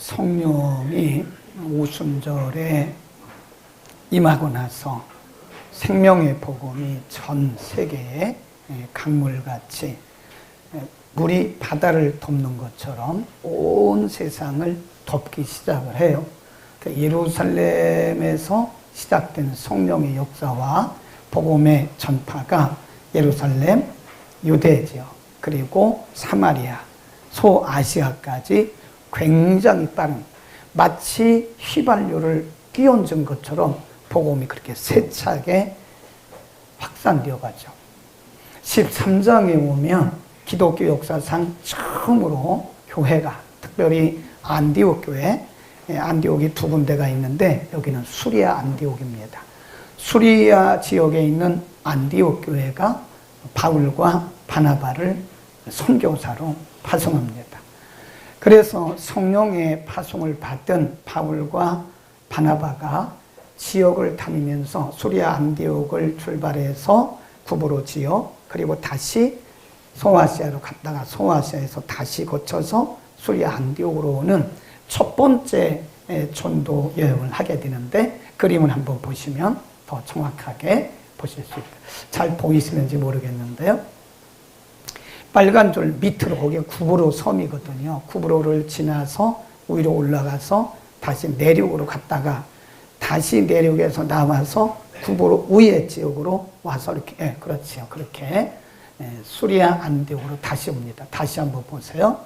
성령이 오순절에 임하고 나서 생명의 복음이 전 세계에 강물같이 물이 바다를 덮는 것처럼 온 세상을 덮기 시작을 해요. 예루살렘에서 시작된 성령의 역사와 복음의 전파가 예루살렘, 유대 지역, 그리고 사마리아, 소아시아까지 굉장히 빠른, 마치 휘발유를 끼얹은 것처럼 복음이 그렇게 세차게 확산되어 가죠. 13장에 오면 기독교 역사상 처음으로 교회가, 특별히 안디옥 교회, 안디옥이 두 군데가 있는데 여기는 수리아 안디옥입니다. 수리아 지역에 있는 안디옥 교회가 바울과 바나바를 선교사로 파송합니다. 그래서 성령의 파송을 받은 바울과 바나바가 지역을 다니면서 수리아 안디옥을 출발해서 구브로 지역, 그리고 다시 소아시아로 갔다가 소아시아에서 다시 거쳐서 수리아 안디옥으로 오는 첫 번째 전도 여행을 하게 되는데, 그림을 한번 보시면 더 정확하게 보실 수 있다. 잘 보이시는지 모르겠는데요. 빨간 줄 밑으로, 거기가 구브로 섬이거든요. 구브로를 지나서 위로 올라가서 다시 내륙으로 갔다가 다시 내륙에서 나와서 구브로 위의 지역으로 와서 이렇게, 그렇지요. 그렇게 수리아 안디옥으로 다시 옵니다. 다시 한번 보세요.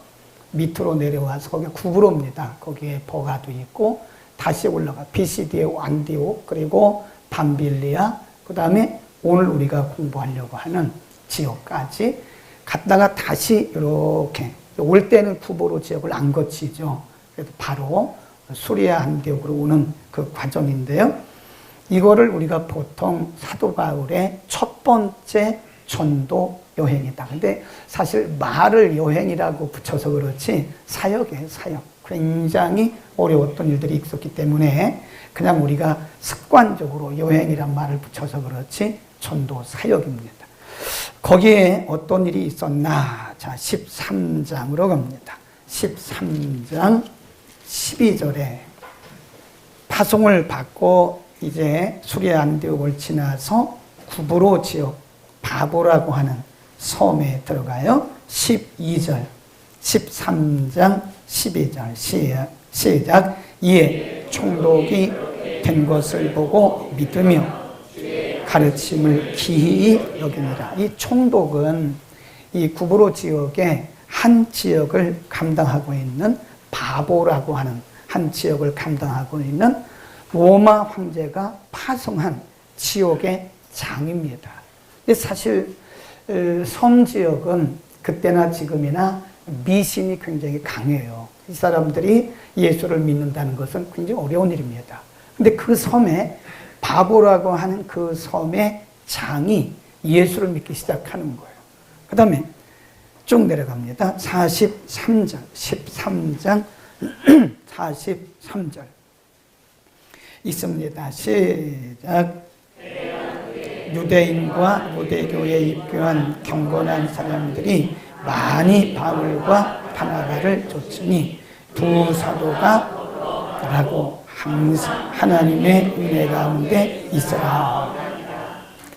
밑으로 내려와서 거기 구브로입니다. 거기에 버가도 있고 다시 올라가 비시디의 안디옥, 그리고 밤빌리아, 그 다음에 오늘 우리가 공부하려고 하는 지역까지 갔다가 다시 이렇게 올 때는 구브로 지역을 안 거치죠. 그래서 바로 수리아 안디옥으로 오는 그 과정인데요. 이거를 우리가 보통 사도 바울의 첫 번째 전도 여행이다. 근데 사실 말을 여행이라고 붙여서 그렇지 사역이에요, 사역. 굉장히 어려웠던 일들이 있었기 때문에 그냥 우리가 습관적으로 여행이란 말을 붙여서 그렇지 전도 사역입니다. 거기에 어떤 일이 있었나? 자, 13장으로 갑니다. 13장 12절에 파송을 받고 이제 수리아 안디옥을 지나서 구브로 지역 바보라고 하는 섬에 들어가요. 12절, 13장 12절 시작. 이에 총독이 된 것을 보고 믿으며 가르침을 기히 여기니라. 이 총독은 이 구브로 지역의 한 지역을 감당하고 있는 바보라고 하는 한 지역을 감당하고 있는 로마 황제가 파송한 지역의 장입니다. 사실 섬 지역은 그때나 지금이나 미신이 굉장히 강해요. 이 사람들이 예수를 믿는다는 것은 굉장히 어려운 일입니다. 근데 그 섬에 바보라고 하는 그 섬의 장이 예수를 믿기 시작하는 거예요. 그 다음에 쭉 내려갑니다. 43장, 13장 43절 있습니다. 시작. 유대인과 유대교에 입교한 경건한 사람들이 많이 바울과 바나바를 쫓으니 두 사도가 라고 항상 하나님의 은혜 가운데 있어라.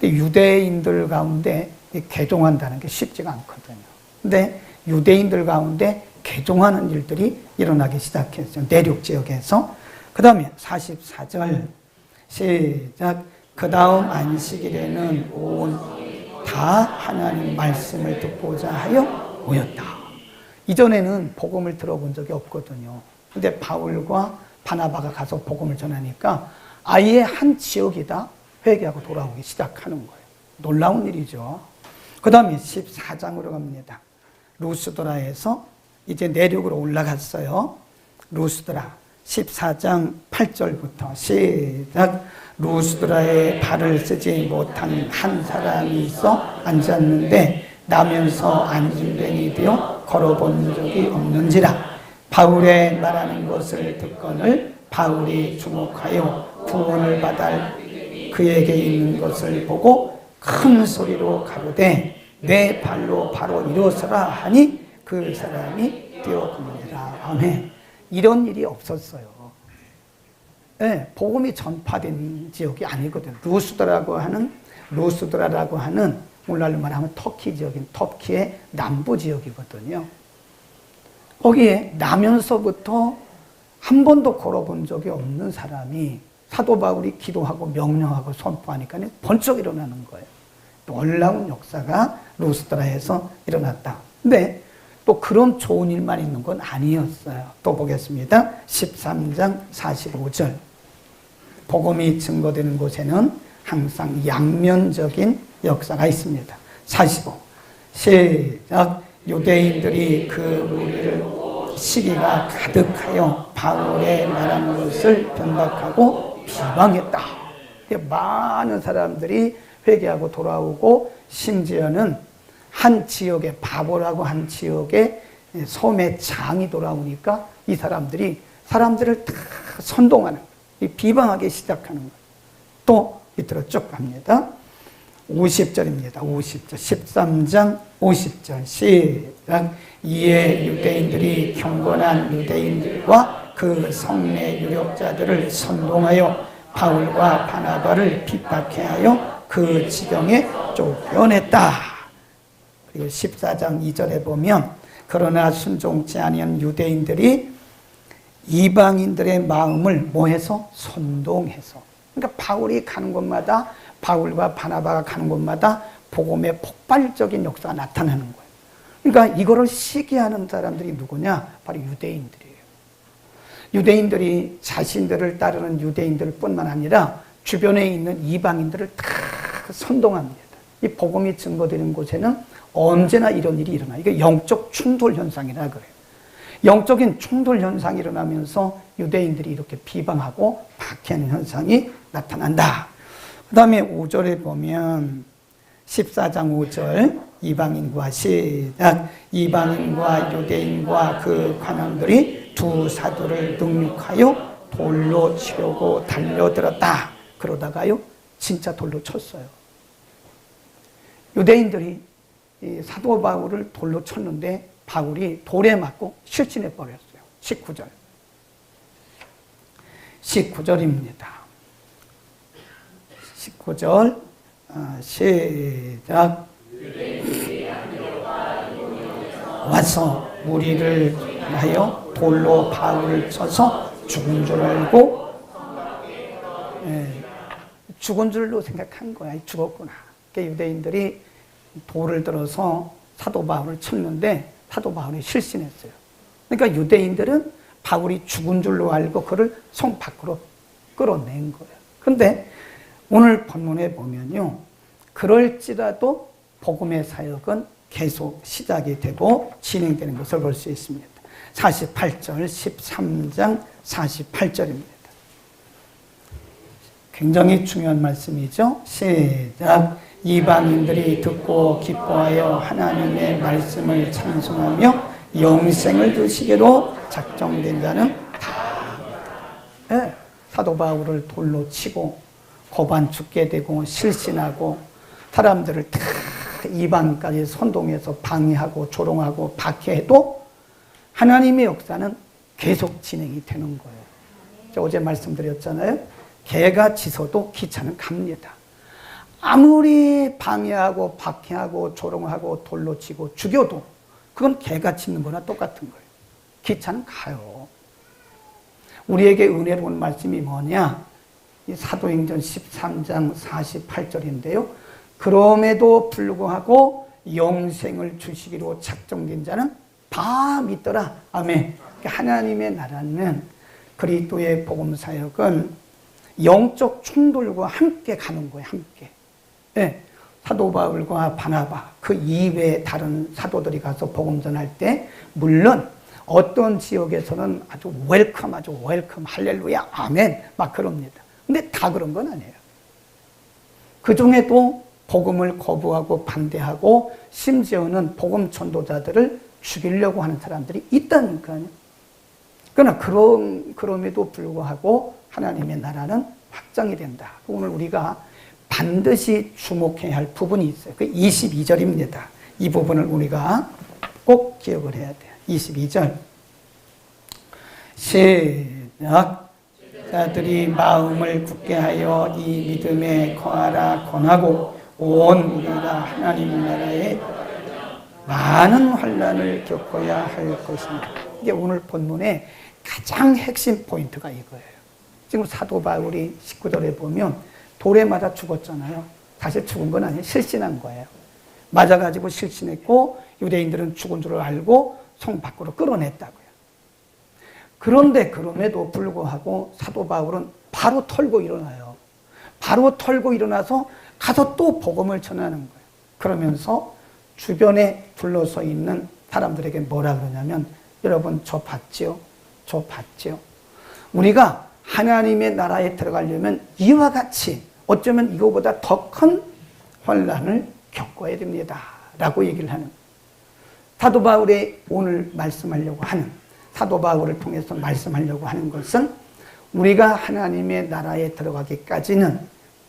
유대인들 가운데 개종한다는 게 쉽지가 않거든요. 근데 유대인들 가운데 개종하는 일들이 일어나기 시작했어요. 내륙 지역에서. 그 다음에 44절 시작. 그 다음 안식일에는 온 다 하나님 말씀을 듣고자 하여 모였다. 이전에는 복음을 들어본 적이 없거든요. 근데 바울과 바나바가 가서 복음을 전하니까 아예 한 지역이다 회개하고 돌아오기 시작하는 거예요. 놀라운 일이죠. 그 다음에 14장으로 갑니다. 루스드라에서 이제 내륙으로 올라갔어요. 루스드라 14장 8절부터 시작. 루스드라에 발을 쓰지 못한 한 사람이 있어 앉았는데 나면서 앉은 뱀이 되어 걸어본 적이 없는지라. 바울의 말하는 것을 듣거늘 바울이 주목하여 구원을 받아 그에게 있는 것을 보고 큰 소리로 가로되 내 발로 바로 일어서라 하니 그 사람이 뛰어갑니다. 아멘. 이런 일이 없었어요. 네, 복음이 전파된 지역이 아니거든요. 루스드라라고 하는 오늘날로 말하면 터키 지역인 터키의 남부 지역이거든요. 거기에 나면서부터 한 번도 걸어본 적이 없는 사람이 사도 바울이 기도하고 명령하고 선포하니까 번쩍 일어나는 거예요. 놀라운 역사가 루스드라에서 일어났다. 근데 또 그런 좋은 일만 있는 건 아니었어요. 또 보겠습니다. 13장 45절. 복음이 증거되는 곳에는 항상 양면적인 역사가 있습니다. 45. 시작. 유대인들이 그 무리를 시기가 가득하여 바울의 말한 것을 변박하고 비방했다. 많은 사람들이 회개하고 돌아오고 심지어는 한 지역에 바보라고 한 지역에 섬의 장이 돌아오니까 이 사람들이 사람들을 다 선동하는 거예요. 비방하기 시작하는 거예요. 또 밑으로 쭉 갑니다. 50절입니다. 50절. 13장 50절. 시작. 이에 유대인들이 경건한 유대인들과 그 성내 유력자들을 선동하여 바울과 바나바를 핍박해 하여 그 지경에 쫓겨냈다. 그리고 14장 2절에 보면 그러나 순종치 아니한 유대인들이 이방인들의 마음을 뭐해서? 선동해서. 그러니까 바울이 가는 곳마다 바울과 바나바가 가는 곳마다 복음의 폭발적인 역사가 나타나는 거예요. 그러니까 이거를 시기하는 사람들이 누구냐? 바로 유대인들이에요. 유대인들이 자신들을 따르는 유대인들 뿐만 아니라 주변에 있는 이방인들을 다 선동합니다. 이 복음이 증거되는 곳에는 언제나 이런 일이 일어나요. 이게 영적 충돌 현상이라 그래요. 영적인 충돌 현상이 일어나면서 유대인들이 이렇게 비방하고 박해하는 현상이 나타난다. 그 다음에 5절에 보면 14장 5절 이방인과 시작. 이방인과 유대인과 그 관원들이 두 사도를 능욕하여 돌로 치려고 달려들었다. 그러다가요 진짜 돌로 쳤어요. 유대인들이 이 사도 바울을 돌로 쳤는데 바울이 돌에 맞고 실신해 버렸어요. 19절. 19절입니다. 19절 시작. 와서 무리를 하여 돌로 바울을 쳐서 죽은 줄 알고 죽은 줄로 생각한 거야. 죽었구나. 그러니까 유대인들이 돌을 들어서 사도 바울을 쳤는데 사도 바울이 실신했어요. 그러니까 유대인들은 바울이 죽은 줄로 알고 그를 성 밖으로 끌어낸 거예요. 그런데 오늘 본문에 보면요, 그럴지라도 복음의 사역은 계속 시작이 되고 진행되는 것을 볼 수 있습니다. 48절, 13장 48절입니다. 굉장히 중요한 말씀이죠. 시작. 이방인들이 듣고 기뻐하여 하나님의 말씀을 찬송하며 영생을 주시기로 작정된 자는 다. 네, 사도 바울을 돌로 치고 고반 죽게 되고 실신하고 사람들을 다 이방까지 선동해서 방해하고 조롱하고 박해해도 하나님의 역사는 계속 진행이 되는 거예요. 제가 어제 말씀드렸잖아요. 개가 짖어도 기차는 갑니다. 아무리 방해하고 박해하고 조롱하고 돌로 치고 죽여도 그건 개가 짖는 거나 똑같은 거예요. 기차는 가요. 우리에게 은혜로운 말씀이 뭐냐? 이 사도행전 13장 48절인데요. 그럼에도 불구하고 영생을 주시기로 작정된 자는 다 믿더라. 아멘. 하나님의 나라는 그리스도의 복음 사역은 영적 충돌과 함께 가는 거예요. 함께. 네. 사도 바울과 바나바 그 이외에 다른 사도들이 가서 복음 전할 때 물론 어떤 지역에서는 아주 웰컴 할렐루야 아멘 막 그럽니다. 근데 다 그런 건 아니에요. 그 중에도 복음을 거부하고 반대하고 심지어는 복음 전도자들을 죽이려고 하는 사람들이 있다니까요. 그러나 그럼에도 불구하고 하나님의 나라는 확장이 된다. 오늘 우리가 반드시 주목해야 할 부분이 있어요. 그 22절입니다. 이 부분을 우리가 꼭 기억을 해야 돼요. 22절. 시작. 자들이 마음을 굳게 하여 이 믿음에 거하라 권하고 온 우리가 하나님 나라에 많은 환난을 겪어야 할 것입니다. 이게 오늘 본문의 가장 핵심 포인트가 이거예요. 지금 사도 바울이 19절에 보면 돌에 맞아 죽었잖아요. 사실 죽은 건 아니에요. 실신한 거예요. 맞아가지고 실신했고 유대인들은 죽은 줄 알고 성 밖으로 끌어냈다고요. 그런데 그럼에도 불구하고 사도 바울은 바로 털고 일어나요. 바로 털고 일어나서 가서 또 복음을 전하는 거예요. 그러면서 주변에 둘러서 있는 사람들에게 뭐라 그러냐면 여러분 저 봤지요? 저 봤지요? 우리가 하나님의 나라에 들어가려면 이와 같이 어쩌면 이거보다 더 큰 환난을 겪어야 됩니다. 라고 얘기를 하는 사도 바울이 오늘 말씀하려고 하는 사도 바울을 통해서 말씀하려고 하는 것은 우리가 하나님의 나라에 들어가기까지는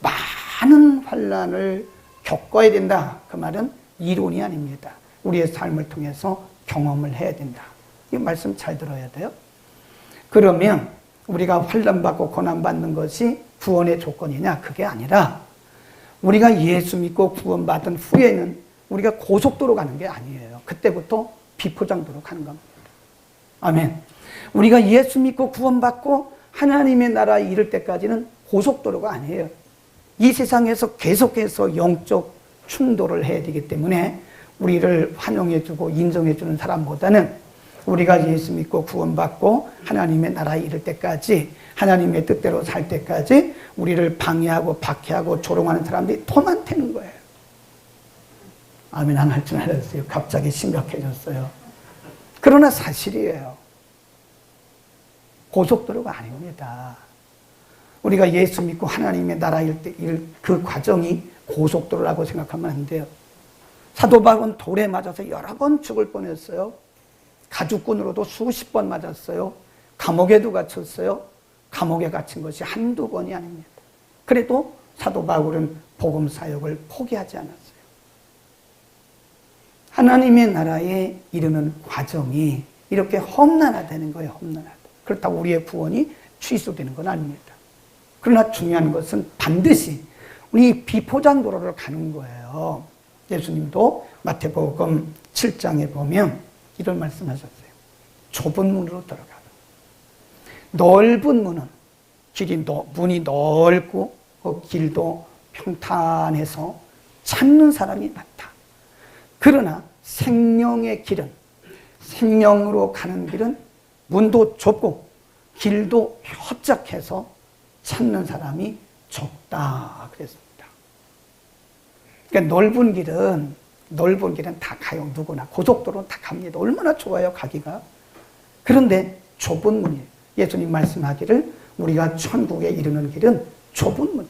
많은 환난을 겪어야 된다. 그 말은 이론이 아닙니다. 우리의 삶을 통해서 경험을 해야 된다. 이 말씀 잘 들어야 돼요. 그러면 우리가 환난받고 고난받는 것이 구원의 조건이냐? 그게 아니라 우리가 예수 믿고 구원받은 후에는 우리가 고속도로 가는 게 아니에요. 그때부터 비포장도로 가는 겁니다. 아멘. 우리가 예수 믿고 구원받고 하나님의 나라에 이를 때까지는 고속도로가 아니에요. 이 세상에서 계속해서 영적 충돌을 해야 되기 때문에 우리를 환영해주고 인정해주는 사람보다는 우리가 예수 믿고 구원받고 하나님의 나라에 이를 때까지 하나님의 뜻대로 살 때까지 우리를 방해하고 박해하고 조롱하는 사람들이 더 많다는 거예요. 아멘 안 할 줄 알았어요. 갑자기 심각해졌어요. 그러나 사실이에요. 고속도로가 아닙니다. 우리가 예수 믿고 하나님의 나라일 때 그 과정이 고속도로라고 생각하면 안 돼요. 사도 바울은 돌에 맞아서 여러 번 죽을 뻔했어요. 가죽꾼으로도 수십 번 맞았어요. 감옥에도 갇혔어요. 감옥에 갇힌 것이 한두 번이 아닙니다. 그래도 사도 바울은 복음 사역을 포기하지 않았어요. 하나님의 나라에 이르는 과정이 이렇게 험난하다는 거예요. 험난하다. 그렇다고 우리의 구원이 취소되는 건 아닙니다. 그러나 중요한 것은 반드시 우리 비포장도로를 가는 거예요. 예수님도 마태복음 7장에 보면 이런 말씀하셨어요. 좁은 문으로 들어가라. 넓은 문은 문이 넓고 그 길도 평탄해서 찾는 사람이 많다. 그러나 생명의 길은 생명으로 가는 길은 문도 좁고 길도 협착해서 찾는 사람이 적다 그랬습니다. 그러니까 넓은 길은 다 가요. 누구나 고속도로는 다 갑니다. 얼마나 좋아요 가기가. 그런데 좁은 문이에요. 예수님 말씀하기를 우리가 천국에 이르는 길은 좁은 문.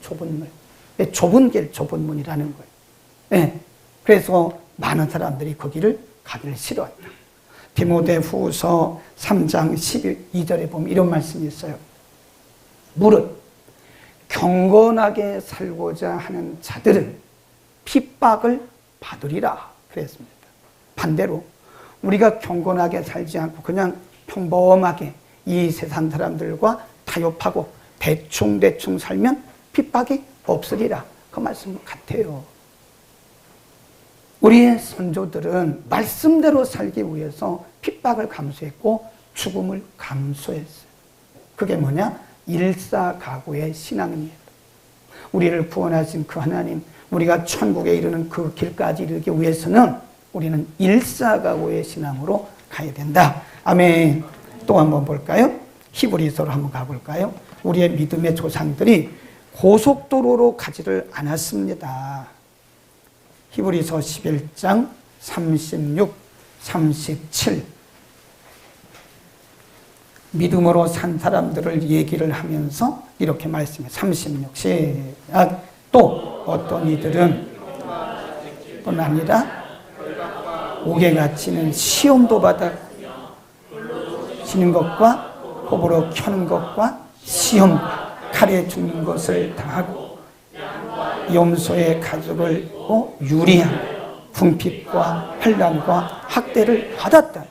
좁은 길, 좁은 문이라는 거예요. 네. 그래서 많은 사람들이 그 길을 가기를 싫어한다. 디모데후서 3장 12절에 보면 이런 말씀이 있어요. 무릇 경건하게 살고자 하는 자들은 핍박을 받으리라 그랬습니다. 반대로 우리가 경건하게 살지 않고 그냥 평범하게 이 세상 사람들과 타협하고 대충 살면 핍박이 없으리라. 그 말씀 같아요. 우리의 선조들은 말씀대로 살기 위해서 핍박을 감수했고 죽음을 감수했어요. 그게 뭐냐? 일사각오의 신앙입니다. 우리를 구원하신 그 하나님, 우리가 천국에 이르는 그 길까지 이르기 위해서는 우리는 일사각오의 신앙으로 가야 된다. 아멘. 또 한번 볼까요? 히브리서로 한번 가볼까요? 우리의 믿음의 조상들이 고속도로로 가지를 않았습니다. 히브리서 11장 36, 37 믿음으로 산 사람들을 얘기를 하면서 이렇게 말씀해요. 36 시작. 또 어떤 이들은 뿐 아니라 옥에 갇히는 시험도 받아 지는 것과 호불호 켜는 것과 시험과 칼에 죽는 것을 당하고 염소의 가죽을 유리한 궁핍과 환난과 학대를 받았다.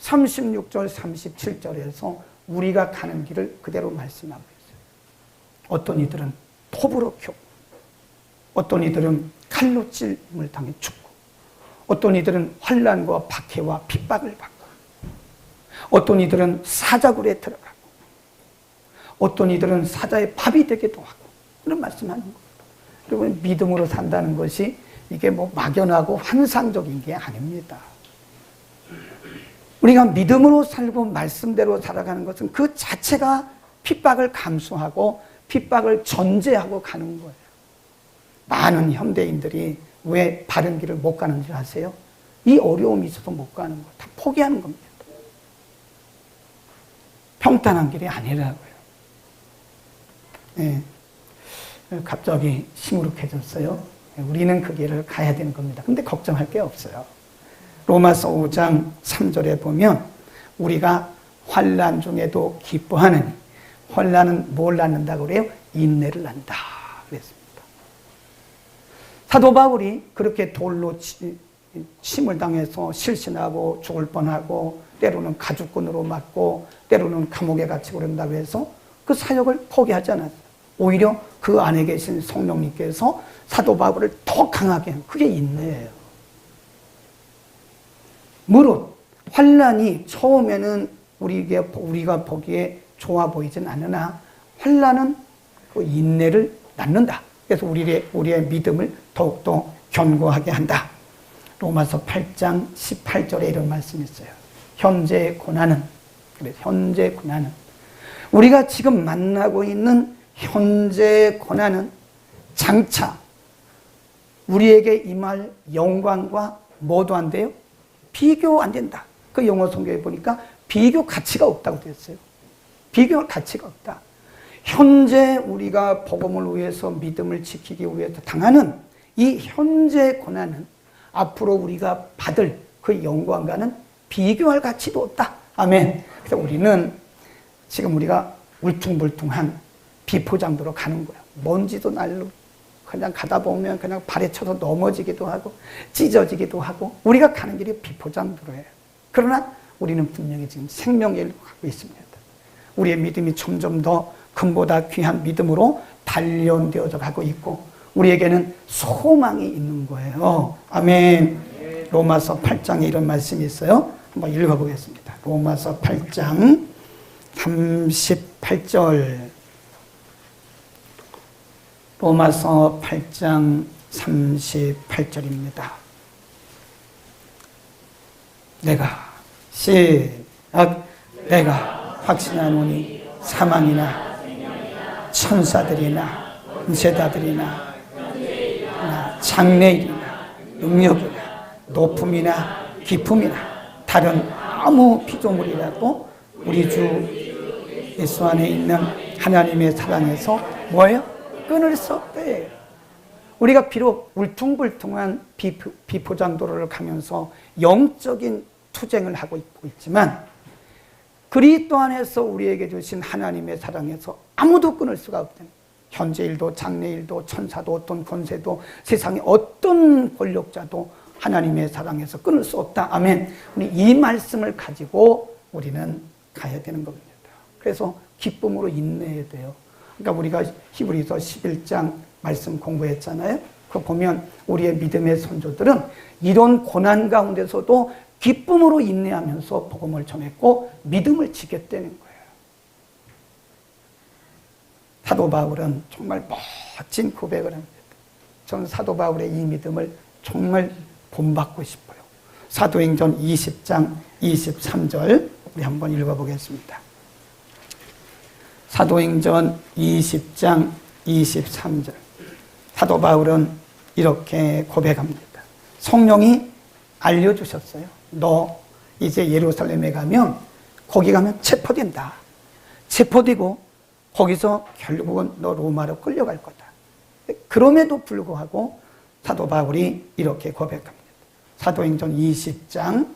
36절 37절에서 우리가 가는 길을 그대로 말씀하고 있어요. 어떤 이들은 톱으로 켜고, 어떤 이들은 칼로 찔림을 당해 죽고, 어떤 이들은 환난과 박해와 핍박을 받고, 어떤 이들은 사자굴에 들어가고, 어떤 이들은 사자의 밥이 되기도 하고, 그런 말씀하는 거예요. 그리고 믿음으로 산다는 것이 이게 뭐 막연하고 환상적인 게 아닙니다. 우리가 믿음으로 살고 말씀대로 살아가는 것은 그 자체가 핍박을 감수하고 핍박을 전제하고 가는 거예요. 많은 현대인들이 왜 바른 길을 못 가는 줄 아세요? 이 어려움이 있어서 못 가는 거예요. 다 포기하는 겁니다. 평탄한 길이 아니라고요. 네. 갑자기 시무룩해졌어요. 우리는 그 길을 가야 되는 겁니다. 근데 걱정할 게 없어요. 로마서 5장 3절에 보면 우리가 환난 중에도 기뻐하느니, 환난은 뭘 낳는다고 그래요? 인내를 낳는다 그랬습니다. 사도 바울이 그렇게 돌로 침을 당해서 실신하고 죽을 뻔하고, 때로는 가죽끈으로 맞고, 때로는 감옥에 갇히고 그런다고 해서 그 사역을 포기하지 않았어요. 오히려 그 안에 계신 성령님께서 사도 바울을 더 강하게 한, 그게 인내예요. 무릇 환난이 처음에는 우리가 보기에 좋아 보이진 않으나 환난은 그 인내를 낳는다. 그래서 우리의 믿음을 더욱더 견고하게 한다. 로마서 8장 18절에 이런 말씀이 있어요. 현재의 고난은, 그래서 현재의 고난은, 우리가 지금 만나고 있는 현재의 고난은 장차 우리에게 임할 영광과 뭐도 안 돼요? 비교 안 된다. 그 영어 성경에 보니까 비교 가치가 없다고 되어 있어요. 비교 가치가 없다. 현재 우리가 복음을 위해서, 믿음을 지키기 위해서 당하는 이 현재 고난은 앞으로 우리가 받을 그 영광과는 비교할 가치도 없다. 아멘. 그래서 우리는 지금 우리가 울퉁불퉁한 비포장도로 가는 거야. 먼지도 날로 그냥 가다 보면 그냥 발에 쳐서 넘어지기도 하고 찢어지기도 하고, 우리가 가는 길이 비포장도로예요. 그러나 우리는 분명히 지금 생명의 길로 가고 있습니다. 우리의 믿음이 점점 더 금보다 귀한 믿음으로 단련되어져 가고 있고, 우리에게는 소망이 있는 거예요. 아멘. 로마서 8장에 이런 말씀이 있어요. 한번 읽어보겠습니다. 로마서 8장 38절. 로마서 8장 38절입니다. 내가 확신하노니 사망이나 천사들이나 제자들이나 장래일이나 능력이나 높음이나 깊음이나 다른 아무 피조물이라도 우리 주 예수 안에 있는 하나님의 사랑에서 뭐예요? 끊을 수 없대. 우리가 비록 울퉁불퉁한 비포장도로를 가면서 영적인 투쟁을 하고 있지만, 그리스도 안에서 우리에게 주신 하나님의 사랑에서 아무도 끊을 수가 없다는, 현재일도 장래일도 천사도 어떤 권세도 세상의 어떤 권력자도 하나님의 사랑에서 끊을 수 없다. 아멘. 우리 이 말씀을 가지고 우리는 가야 되는 겁니다. 그래서 기쁨으로 인내해야 돼요. 그러니까 우리가 히브리서 11장 말씀 공부했잖아요. 그거 보면 우리의 믿음의 선조들은 이런 고난 가운데서도 기쁨으로 인내하면서 복음을 전했고 믿음을 지켰다는 거예요. 사도 바울은 정말 멋진 고백을 합니다. 저는 사도 바울의 이 믿음을 정말 본받고 싶어요. 사도행전 20장 23절 우리 한번 읽어보겠습니다. 사도행전 20장 23절. 사도 바울은 이렇게 고백합니다. 성령이 알려주셨어요. 너 이제 예루살렘에 가면, 거기 가면 체포된다. 체포되고 거기서 결국은 너 로마로 끌려갈 거다. 그럼에도 불구하고 사도 바울이 이렇게 고백합니다. 사도행전 20장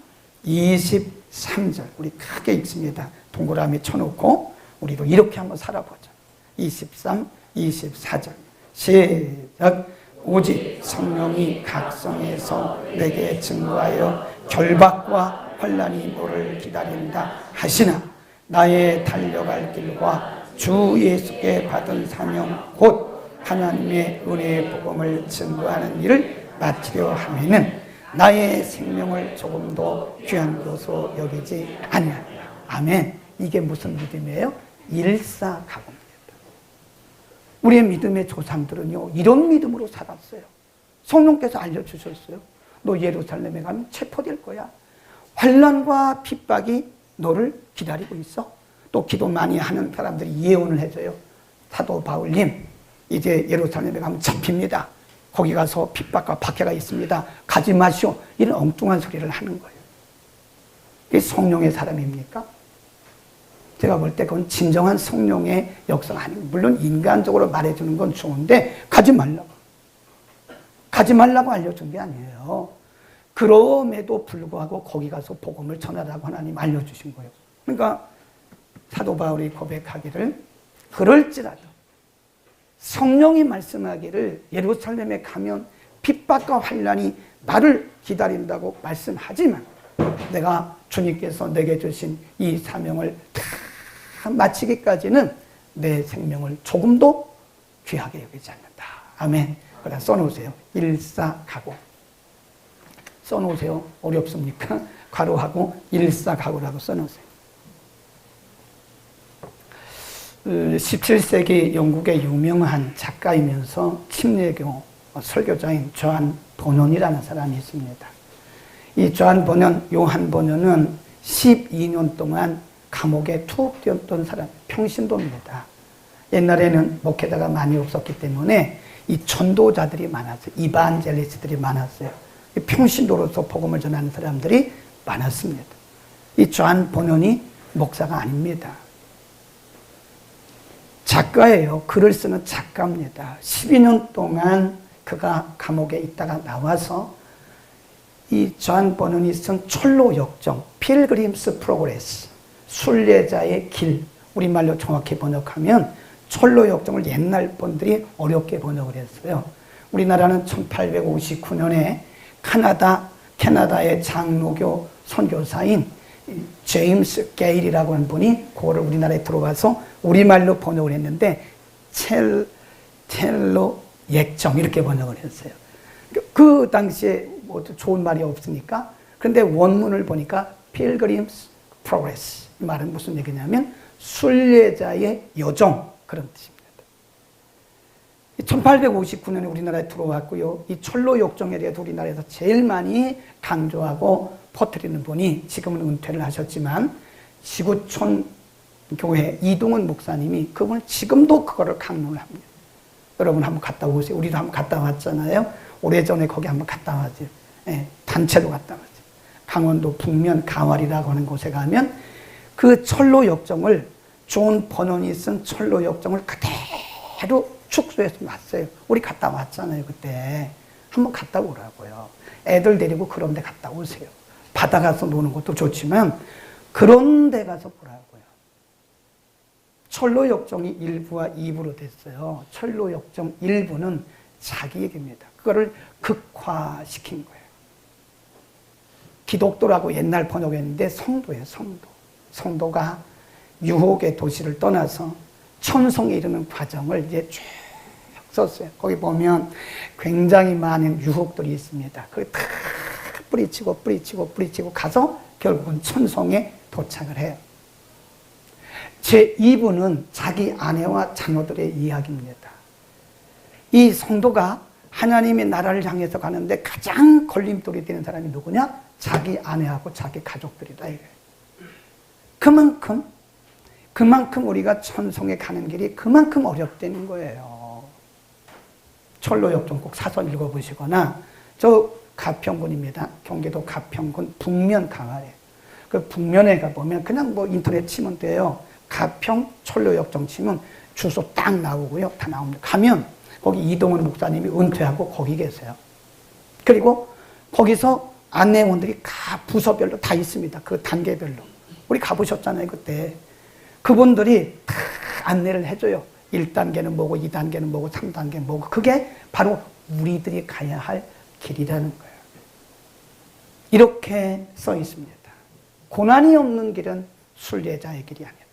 23절. 우리 크게 읽습니다. 동그라미 쳐놓고 우리도 이렇게 한번 살아보자. 23, 24절. 시작. 오직 성령이 각성해서 내게 증거하여 결박과 환난이 너를 기다린다 하시나 나의 달려갈 길과 주 예수께 받은 사명 곧 하나님의 은혜의 복음을 증거하는 일을 마치려 하면은 나의 생명을 조금도 귀한 것으로 여기지 아니하리라. 아멘. 이게 무슨 믿음이에요? 일사가고입니다. 우리의 믿음의 조상들은요, 이런 믿음으로 살았어요. 성령께서 알려주셨어요. 너 예루살렘에 가면 체포될 거야. 환난과 핍박이 너를 기다리고 있어. 또 기도 많이 하는 사람들이 예언을 해줘요. 사도 바울님, 이제 예루살렘에 가면 잡힙니다. 거기 가서 핍박과 박해가 있습니다. 가지 마시오. 이런 엉뚱한 소리를 하는 거예요. 이게 성령의 사람입니까? 제가 볼 때 그건 진정한 성령의 역사가 아니고, 물론 인간적으로 말해주는 건 좋은데 가지 말라고. 가지 말라고 알려준 게 아니에요. 그럼에도 불구하고 거기 가서 복음을 전하라고 하나님 알려주신 거예요. 그러니까 사도 바울이 고백하기를 그럴지라도 성령이 말씀하기를 예루살렘에 가면 핍박과 환난이 나를 기다린다고 말씀하지만 내가 주님께서 내게 주신 이 사명을 다 마치기까지는 내 생명을 조금도 귀하게 여기지 않는다. 아멘. 그래 써놓으세요. 일사가고. 써놓으세요. 어렵습니까? 괄호하고 일사가고라고 써놓으세요. 17세기 영국의 유명한 작가이면서 침례교 설교자인 조한 버넌이라는 사람이 있습니다. 이 조한 버넌, 요한 버넌은 12년 동안 감옥에 툭 뛰었던 사람, 평신도입니다. 옛날에는 목회자가 많이 없었기 때문에 이 전도자들이 많았어요. 이반젤리스트들이 많았어요. 평신도로서 복음을 전하는 사람들이 많았습니다. 이 조한 버넌이 목사가 아닙니다. 작가예요. 글을 쓰는 작가입니다. 12년 동안 그가 감옥에 있다가 나와서 이 조한 버넌이 쓴 철로 역정, 필그림스 프로그레스, 순례자의 길, 우리말로 정확히 번역하면 철로 역정을 옛날 분들이 어렵게 번역을 했어요. 우리나라는 1859년에 캐나다의 장로교 선교사인 제임스 게일이라고 하는 분이 그거를 우리나라에 들어와서 우리말로 번역을 했는데 첼로 액정 이렇게 번역을 했어요. 그 당시에 뭐 좋은 말이 없으니까. 그런데 원문을 보니까 Pilgrim's Progress, 이 말은 무슨 얘기냐면 순례자의 여정, 그런 뜻입니다. 1859년에 우리나라에 들어왔고요. 이 철로 역정에 대해서 우리나라에서 제일 많이 강조하고 퍼뜨리는 분이 지금은 은퇴를 하셨지만 지구촌 교회 이동훈 목사님이 그분은 지금도 그거를 강론을 합니다. 여러분 한번 갔다 오세요. 우리도 한번 갔다 왔잖아요. 오래전에 거기 한번 갔다 왔죠. 예, 단체로 갔다 왔죠. 강원도 북면 가왈이라고 하는 곳에 가면 그 철로 역정을 존 버넌이 쓴 철로 역정을 그대로 축소해서 놨어요. 우리 갔다 왔잖아요. 그때 한번 갔다 오라고요. 애들 데리고 그런 데 갔다 오세요. 바다 가서 노는 것도 좋지만 그런 데 가서 보라고요. 철로 역정이 1부와 2부로 됐어요. 철로 역정 1부는 자기 얘기입니다. 그거를 극화시킨 거예요. 기독도라고 옛날 번역했는데 성도예요. 성도가 유혹의 도시를 떠나서 천성에 이르는 과정을 이제 쭉 썼어요. 거기 보면 굉장히 많은 유혹들이 있습니다. 그걸 다 뿌리치고 가서 결국은 천성에 도착을 해요. 제2부는 자기 아내와 자녀들의 이야기입니다. 이 성도가 하나님의 나라를 향해서 가는데 가장 걸림돌이 되는 사람이 누구냐? 자기 아내하고 자기 가족들이다. 그만큼 우리가 천성에 가는 길이 그만큼 어렵다는 거예요. 철로 역정 꼭 사서 읽어보시거나, 저 가평군입니다. 경기도 가평군 북면 강화에. 그 북면에 가보면 그냥 뭐 인터넷 치면 돼요. 가평 철로 역정 치면 주소 딱 나오고요. 다 나옵니다. 가면 거기 이동훈 목사님이 은퇴하고 거기 계세요. 그리고 거기서 안내원들이 각 부서별로 다 있습니다. 그 단계별로. 우리 가보셨잖아요, 그때. 그분들이 다 안내를 해줘요. 1단계는 뭐고, 2단계는 뭐고, 3단계는 뭐고. 그게 바로 우리들이 가야 할 길이라는 거예요. 이렇게 써 있습니다. 고난이 없는 길은 순례자의 길이 아니었다.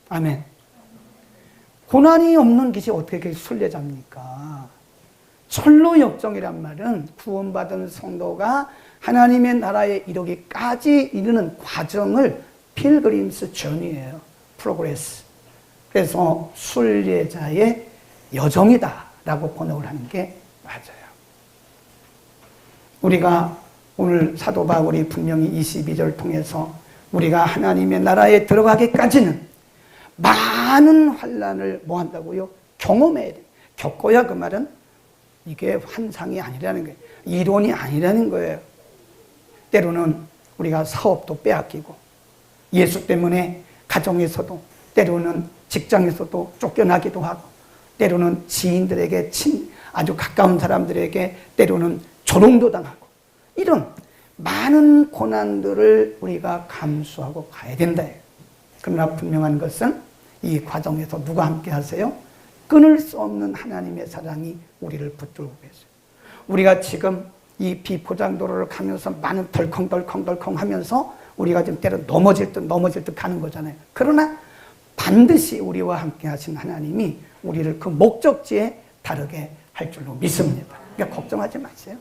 아멘. 고난이 없는 것이 어떻게 순례자입니까? 철로 역정이란 말은 구원받은 성도가 하나님의 나라에 이르기까지 이르는 과정을 필그림스 전이에요. 프로그레스. 그래서 순례자의 여정이다라고 번역을 하는 게 맞아요. 우리가 오늘 사도 바울이 분명히 22절을 통해서 우리가 하나님의 나라에 들어가기까지는 많은 환난을 뭐 한다고요? 경험해야 돼. 겪어야 그 말은 이게 환상이 아니라는 거예요. 이론이 아니라는 거예요. 때로는 우리가 사업도 빼앗기고 예수 때문에 가정에서도 때로는 직장에서도 쫓겨나기도 하고 때로는 지인들에게 아주 가까운 사람들에게 때로는 조롱도 당하고 이런 많은 고난들을 우리가 감수하고 가야 된다. 그러나 분명한 것은 이 과정에서 누가 함께 하세요? 끊을 수 없는 하나님의 사랑이 우리를 붙들고 계세요. 우리가 지금 이 비포장도로를 가면서 많은 덜컹덜컹 하면서 우리가 지금 때로 넘어질 듯 가는 거잖아요. 그러나 반드시 우리와 함께 하신 하나님이 우리를 그 목적지에 다르게 할 줄로 믿습니다. 그러니까 걱정하지 마세요.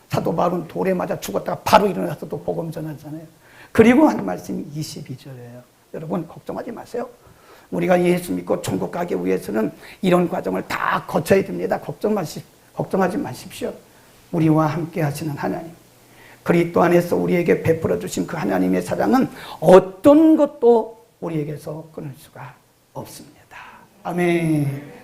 사도 바울은 돌에 맞아 죽었다가 바로 일어나서 또 복음 전하잖아요. 그리고 하는 말씀이 22절이에요. 여러분 걱정하지 마세요. 우리가 예수 믿고 천국 가기 위해서는 이런 과정을 다 거쳐야 됩니다. 걱정하지 마십시오. 우리와 함께 하시는 하나님, 그리스도 안에서 우리에게 베풀어 주신 그 하나님의 사랑은 어떤 것도 우리에게서 끊을 수가 없습니다. 아멘.